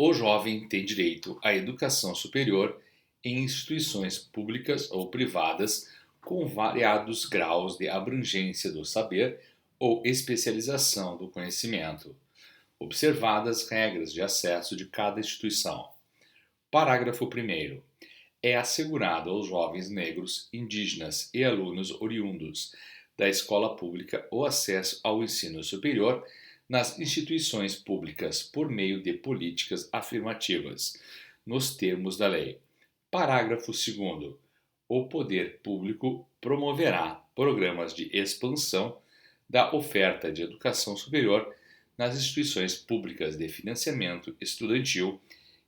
O jovem tem direito à educação superior em instituições públicas ou privadas com variados graus de abrangência do saber ou especialização do conhecimento, observadas regras de acesso de cada instituição. Parágrafo 1º. É assegurado aos jovens negros, indígenas e alunos oriundos da escola pública o acesso ao ensino superior nas instituições públicas por meio de políticas afirmativas, nos termos da lei. Parágrafo 2º. O poder público promoverá programas de expansão da oferta de educação superior nas instituições públicas de financiamento estudantil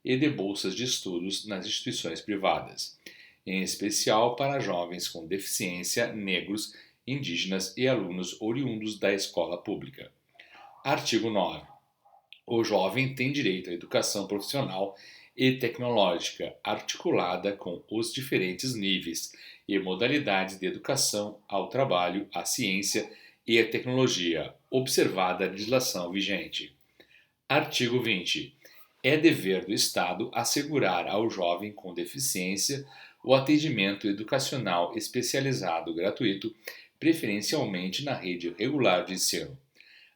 e de bolsas de estudos nas instituições privadas, em especial para jovens com deficiência, negros, indígenas e alunos oriundos da escola pública. Artigo 9. O jovem tem direito à educação profissional e tecnológica, articulada com os diferentes níveis e modalidades de educação ao trabalho, à ciência e à tecnologia, observada a legislação vigente. Artigo 20. É dever do Estado assegurar ao jovem com deficiência o atendimento educacional especializado gratuito, preferencialmente na rede regular de ensino.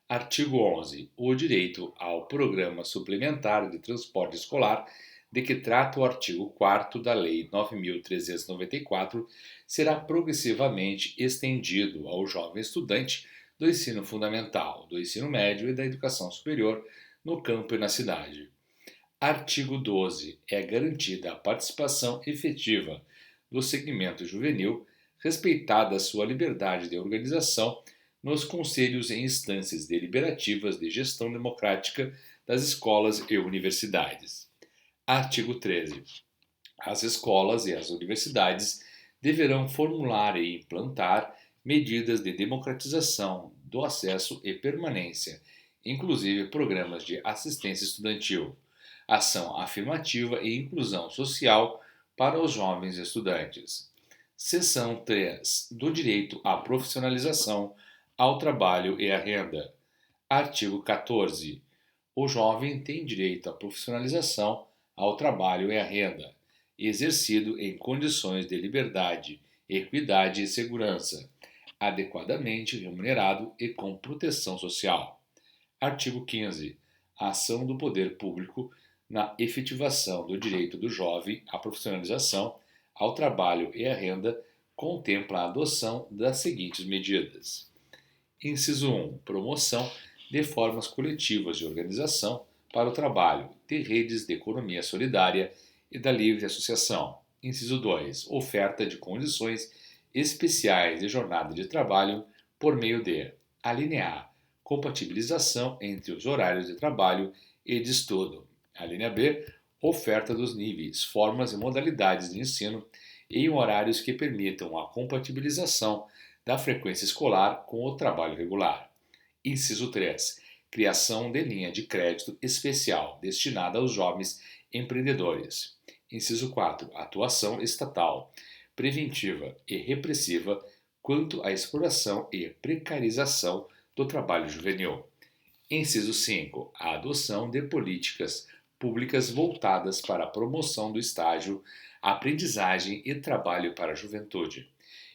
Artigo 11. O direito ao Programa Suplementar de Transporte Escolar, de que trata o artigo 4º da Lei 9.394, será progressivamente estendido ao jovem estudante do ensino fundamental, do ensino médio e da educação superior no campo e na cidade. Artigo 12. É garantida a participação efetiva do segmento juvenil, respeitada a sua liberdade de organização nos conselhos e instâncias deliberativas de gestão democrática das escolas e universidades. Artigo 13. As escolas e as universidades deverão formular e implantar medidas de democratização do acesso e permanência, inclusive programas de assistência estudantil, ação afirmativa e inclusão social para os jovens estudantes. Seção 3. Do direito à profissionalização, ao trabalho e à renda. Artigo 14. O jovem tem direito à profissionalização, ao trabalho e à renda, exercido em condições de liberdade, equidade e segurança, adequadamente remunerado e com proteção social. Artigo 15. A ação do poder público na efetivação do direito do jovem à profissionalização, ao trabalho e à renda contempla a adoção das seguintes medidas. Inciso 1. Promoção de formas coletivas de organização para o trabalho, de redes de economia solidária e da livre associação. Inciso 2. Oferta de condições especiais de jornada de trabalho por meio de: alínea A. Compatibilização entre os horários de trabalho e de estudo. Alínea B. Oferta dos níveis, formas e modalidades de ensino em horários que permitam a compatibilização da frequência escolar com o trabalho regular. Inciso 3. Criação de linha de crédito especial destinada aos jovens empreendedores. Inciso 4. Atuação estatal, preventiva e repressiva quanto à exploração e precarização do trabalho juvenil. Inciso 5. A adoção de políticas públicas voltadas para a promoção do estágio, aprendizagem e trabalho para a juventude.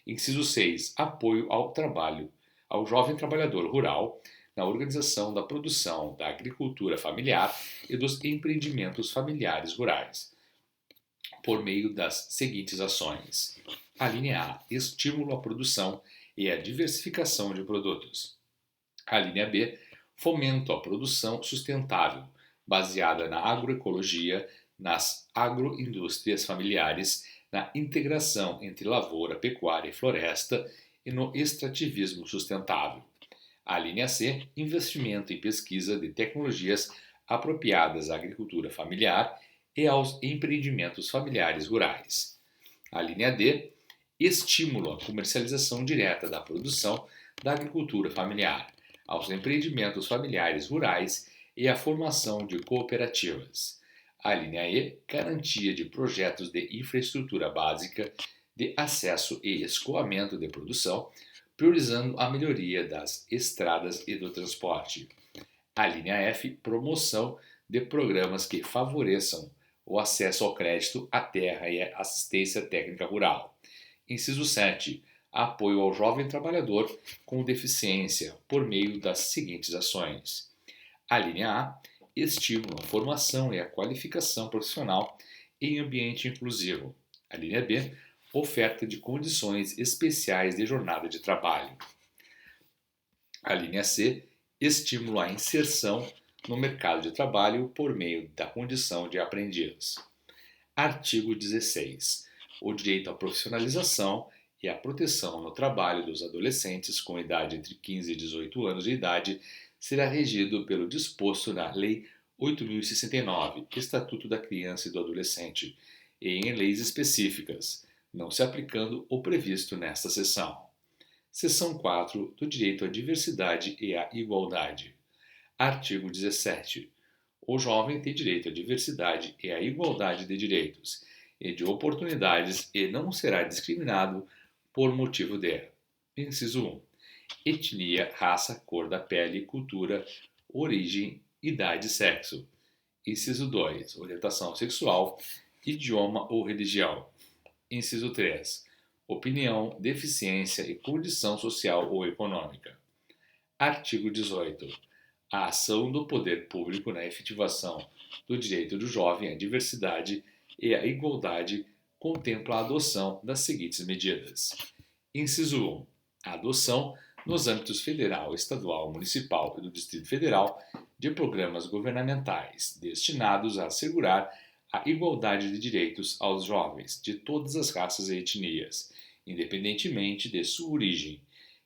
Inciso 6. Apoio ao trabalho, ao jovem trabalhador rural, na organização da produção da agricultura familiar e dos empreendimentos familiares rurais, por meio das seguintes ações. Alínea A. Estímulo à produção e à diversificação de produtos. Alínea B. Fomento à produção sustentável, baseada na agroecologia, nas agroindústrias familiares, na integração entre lavoura, pecuária e floresta e no extrativismo sustentável. A linha C. Investimento em pesquisa de tecnologias apropriadas à agricultura familiar e aos empreendimentos familiares rurais. A linha D. Estímulo à comercialização direta da produção da agricultura familiar, aos empreendimentos familiares rurais e à formação de cooperativas. A linha E. Garantia de projetos de infraestrutura básica de acesso e escoamento de produção, priorizando a melhoria das estradas e do transporte. A linha F. Promoção de programas que favoreçam o acesso ao crédito, à terra e à assistência técnica rural. Inciso 7. Apoio ao jovem trabalhador com deficiência por meio das seguintes ações. A linha A. Estímulo à formação e à qualificação profissional em ambiente inclusivo. A linha B. Oferta de condições especiais de jornada de trabalho. A linha C. Estímulo à inserção no mercado de trabalho por meio da condição de aprendiz. Artigo 16. O direito à profissionalização e à proteção no trabalho dos adolescentes com idade entre 15 e 18 anos de idade será regido pelo disposto na Lei 8.069, Estatuto da Criança e do Adolescente, e em leis específicas, não se aplicando o previsto nesta seção. Seção 4 do Direito à Diversidade e à Igualdade. Artigo 17. O jovem tem direito à diversidade e à igualdade de direitos e de oportunidades e não será discriminado por motivo de: inciso 1. Etnia, raça, cor da pele, cultura, origem, idade e sexo. Inciso 2. Orientação sexual, idioma ou religião. Inciso 3. Opinião, deficiência e condição social ou econômica. Artigo 18. A ação do poder público na efetivação do direito do jovem à diversidade e à igualdade contempla a adoção das seguintes medidas. Inciso 1. A adoção, nos âmbitos federal, estadual, municipal e do Distrito Federal, de programas governamentais destinados a assegurar a igualdade de direitos aos jovens de todas as raças e etnias, independentemente de sua origem,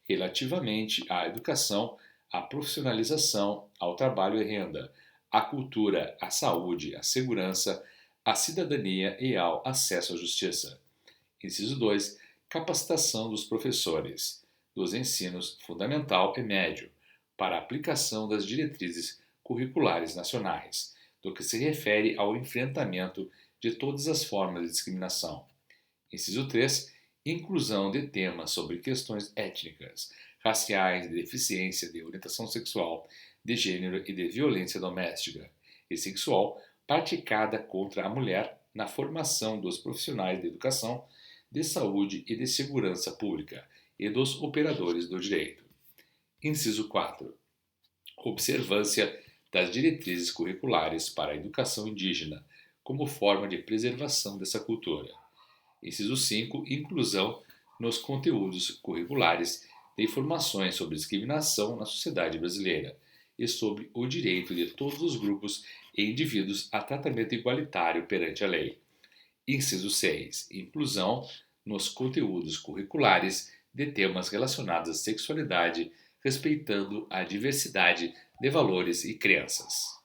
relativamente à educação, à profissionalização, ao trabalho e renda, à cultura, à saúde, à segurança, à cidadania e ao acesso à justiça. Inciso 2. Capacitação dos professores dos ensinos fundamental e médio para a aplicação das diretrizes curriculares nacionais, do que se refere ao enfrentamento de todas as formas de discriminação. Inciso 3. Inclusão de temas sobre questões étnicas, raciais, de deficiência, de orientação sexual, de gênero e de violência doméstica e sexual praticada contra a mulher na formação dos profissionais de educação, de saúde e de segurança pública e dos operadores do direito. Inciso 4. Observância das diretrizes curriculares para a educação indígena como forma de preservação dessa cultura. Inciso 5. Inclusão nos conteúdos curriculares de informações sobre discriminação na sociedade brasileira e sobre o direito de todos os grupos e indivíduos a tratamento igualitário perante a lei. Inciso 6. Inclusão nos conteúdos curriculares de temas relacionados à sexualidade, respeitando a diversidade de valores e crenças.